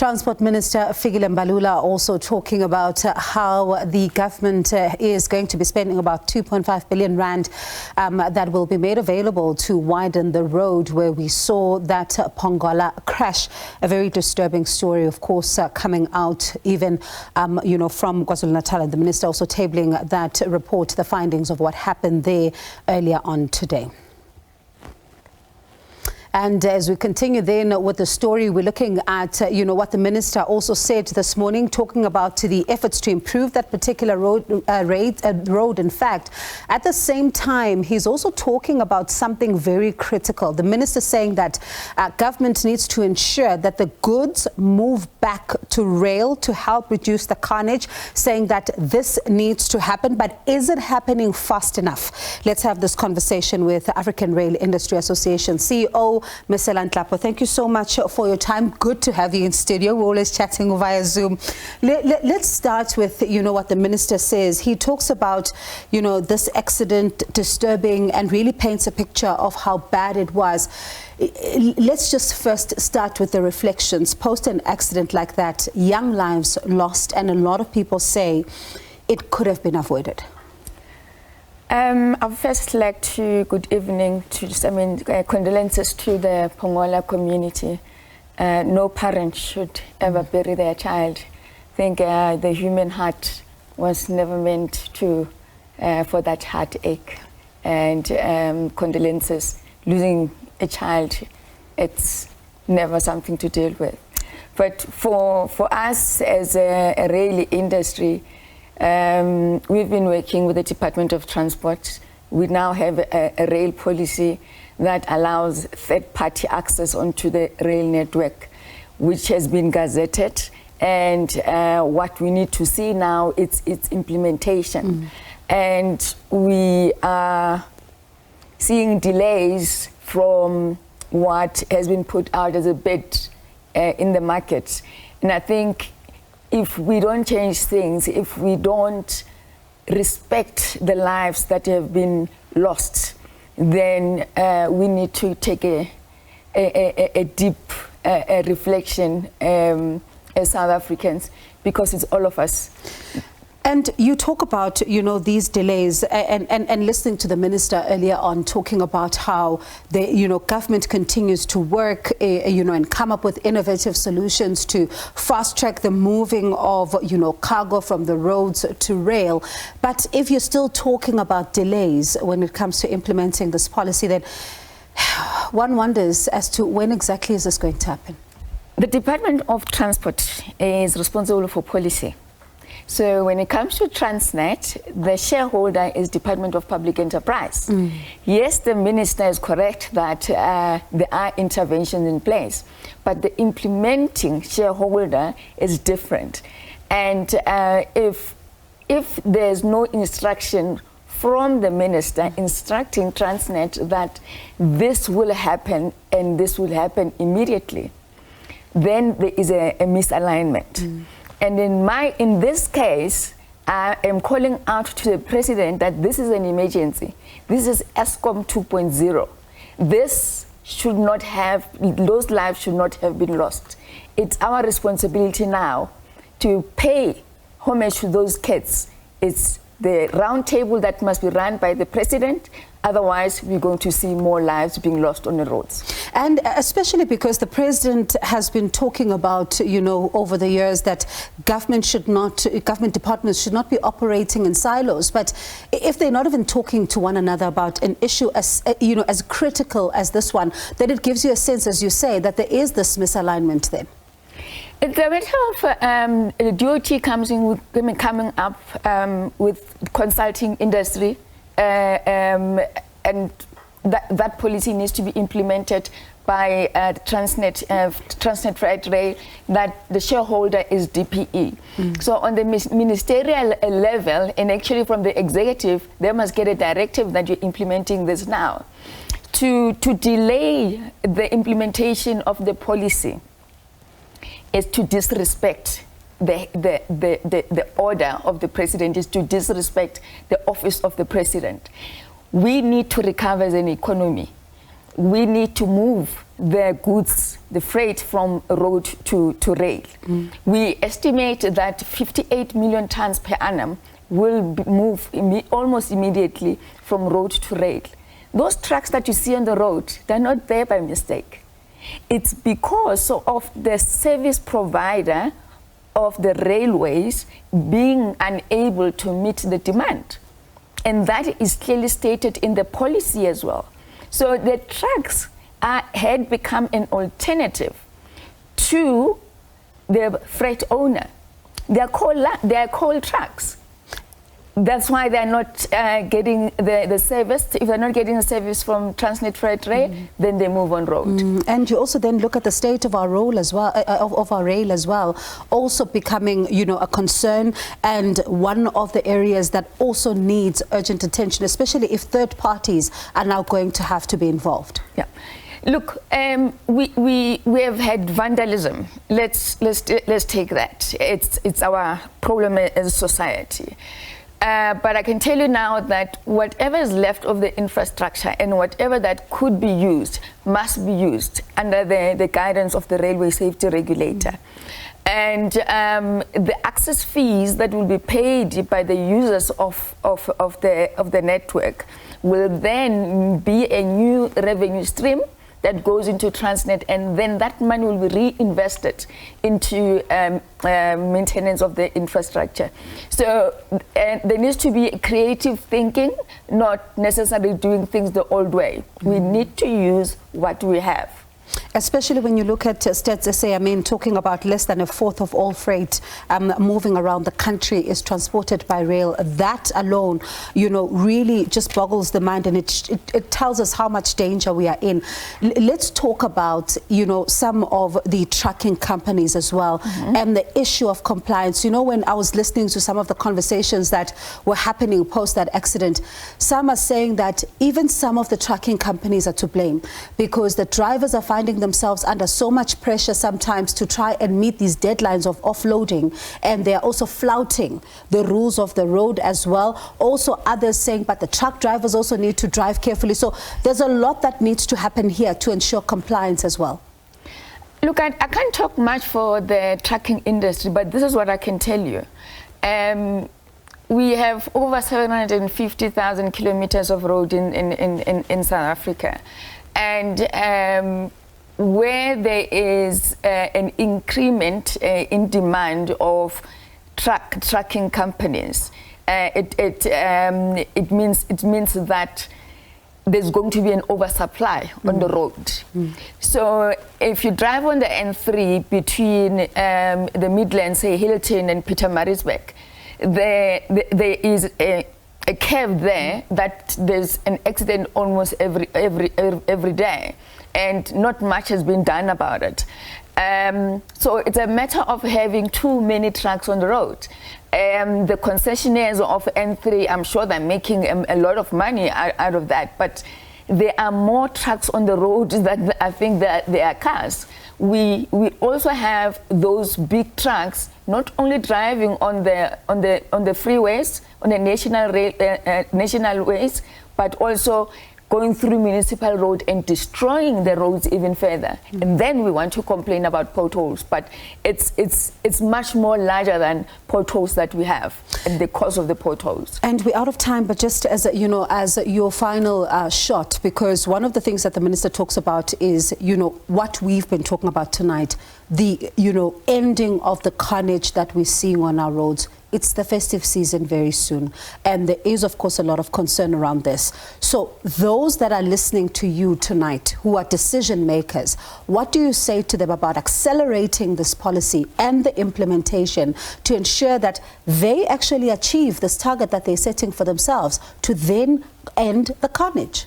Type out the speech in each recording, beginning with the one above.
Transport Minister Fikile Mbalula also talking about how the government is going to be spending about 2.5 billion rand that will be made available to widen the road where we saw that Pongola crash. A very disturbing story, of course, coming out even, from KwaZulu-Natal. And the minister also tabling that report, the findings of what happened there earlier on today. And as we continue then with the story, we're looking at, what the minister also said this morning, talking about the efforts to improve that particular road. In fact, at the same time, he's also talking about something very critical. The minister saying that government needs to ensure that the goods move back to rail to help reduce the carnage, saying that this needs to happen. But is it happening fast enough? Let's have this conversation with the African Rail Industry Association CEO, Mesela, Nhlapo. Thank you so much for your time. Good to have you in studio. We're always chatting via Zoom. Let's start with, what the minister says. He talks about, this accident disturbing and really paints a picture of how bad it was. Let's just first start with the reflections. Post an accident like that, young lives lost, and a lot of people say it could have been avoided. I'd first like to, good evening, condolences to the Pongola community. No parent should ever bury their child. I think the human heart was never meant to, for that heartache. And condolences, losing a child, it's never something to deal with. But for us as a rail industry, we've been working with the Department of Transport. We now have a rail policy that allows third-party access onto the rail network, which has been gazetted. And what we need to see now is its implementation. And we are seeing delays from what has been put out as a bid in the market. And I think if we don't change things, if we don't respect the lives that have been lost, then we need to take a deep reflection as South Africans, because it's all of us. And you talk about, these delays and listening to the minister earlier on talking about how the, government continues to work, and come up with innovative solutions to fast track the moving of, cargo from the roads to rail. But if you're still talking about delays when it comes to implementing this policy, then one wonders as to when exactly is this going to happen? The Department of Transport is responsible for policy. So when it comes to Transnet, the shareholder is Department of Public Enterprise. Yes, the minister is correct that there are interventions in place, but the implementing shareholder is different. And if there's no instruction from the minister instructing Transnet that this will happen and this will happen immediately, then there is a misalignment. And in this case, I am calling out to the president that this is an emergency. This is ESCOM 2.0. This should not have, those lives should not have been lost. It's our responsibility now to pay homage to those kids. It's the round table that must be run by the president. Otherwise, we're going to see more lives being lost on the roads. And especially because the president has been talking about, over the years that government departments should not be operating in silos. But if they're not even talking to one another about an issue as, as critical as this one, then it gives you a sense, as you say, that there is this misalignment there. The matter of DOT coming up with consulting industry, and that policy needs to be implemented by Transnet Freight Rail, that the shareholder is DPE. So on the ministerial level, and actually from the executive, they must get a directive that you're implementing this now. To delay the implementation of the policy is to disrespect the order of the president, is to disrespect the office of the president. We need to recover as an economy. we need to move the goods, the freight from road to rail. We estimate that 58 million tons per annum will move almost immediately from road to rail. Those trucks that you see on the road, they're not there by mistake. It's because of the service provider of the railways being unable to meet the demand. And that is clearly stated in the policy as well. So the trucks had become an alternative to the freight owner. They are called trucks. That's why they're not getting the service. If they're not getting the service from Transnet Freight Rail, then they move on road. And you also then look at the state of our rail as well, of our rail as well, also becoming, a concern, and one of the areas that also needs urgent attention, especially if third parties are now going to have to be involved. Yeah. Look, we have had vandalism. Let's take that. It's our problem as a society. But I can tell you now that whatever is left of the infrastructure and whatever that could be used must be used under the guidance of the railway safety regulator. And the access fees that will be paid by the users of the network will then be a new revenue stream that goes into Transnet, and then that money will be reinvested into maintenance of the infrastructure. So there needs to be creative thinking, not necessarily doing things the old way. We need to use what we have. Especially when you look at Stats SA, talking about less than a fourth of all freight moving around the country is transported by rail. That alone, really just boggles the mind, and it tells us how much danger we are in. Let's talk about, some of the trucking companies as well, and the issue of compliance. When I was listening to some of the conversations that were happening post that accident, some are saying that even some of the trucking companies are to blame because the drivers are finding themselves under so much pressure sometimes to try and meet these deadlines of offloading, and they're also flouting the rules of the road as well. Also others saying, but the truck drivers also need to drive carefully. So there's a lot that needs to happen here to ensure compliance as well. Look, I can't talk much for the trucking industry, but this is what I can tell you. We have over 750,000 kilometers of road in South Africa. And where there is an increment in demand of trucking companies, it means that there's going to be an oversupply on the road. So if you drive on the N3 between the Midlands, say Hilton and Pietermaritzburg, there is a curve there that there's an accident almost every day, and not much has been done about it. So it's a matter of having too many trucks on the road. The concessionaires of N3, I'm sure they're making a lot of money out of that, but there are more trucks on the road than I think that there are cars. We also have those big trucks not only driving on the freeways, on the national ways, but also going through municipal road and destroying the roads even further. And then we want to complain about potholes, but it's much more larger than potholes that we have and the cause of the potholes. And we're out of time, but just as as your final shot, because one of the things that the minister talks about is what we've been talking about tonight, the ending of the carnage that we're seeing on our roads. It's the festive season very soon, and there is, of course, a lot of concern around this. So those that are listening to you tonight, who are decision makers, what do you say to them about accelerating this policy and the implementation to ensure that they actually achieve this target that they're setting for themselves to then end the carnage?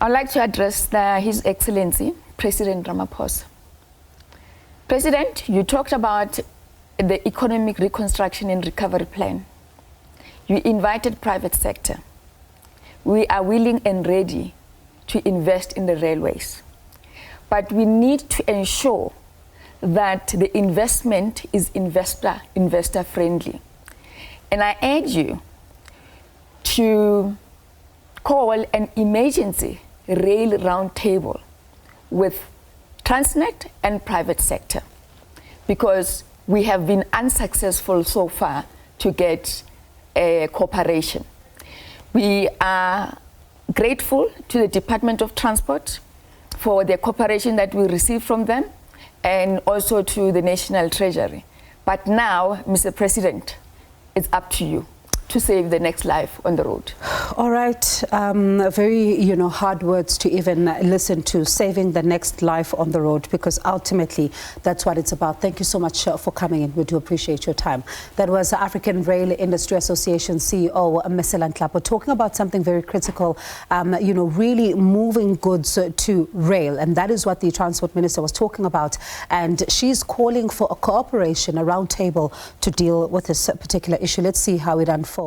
I'd like to address His Excellency, President Ramapahosa. President, you talked about the economic reconstruction and recovery plan. You invited private sector. We are willing and ready to invest in the railways. But we need to ensure that the investment is investor friendly. And I urge you to call an emergency rail roundtable with Transnet and private sector, because we have been unsuccessful so far to get a cooperation. We are grateful to the Department of Transport for the cooperation that we received from them, and also to the National Treasury. But now, Mr. President, it's up to you to save the next life on the road. All right, very, hard words to even listen to, saving the next life on the road, because ultimately that's what it's about. Thank you so much for coming in. We do appreciate your time. That was African Rail Industry Association CEO Mesela Nhlapo talking about something very critical, really moving goods to rail. And that is what the Transport Minister was talking about. And she's calling for a cooperation, a round table to deal with this particular issue. Let's see how it unfolds.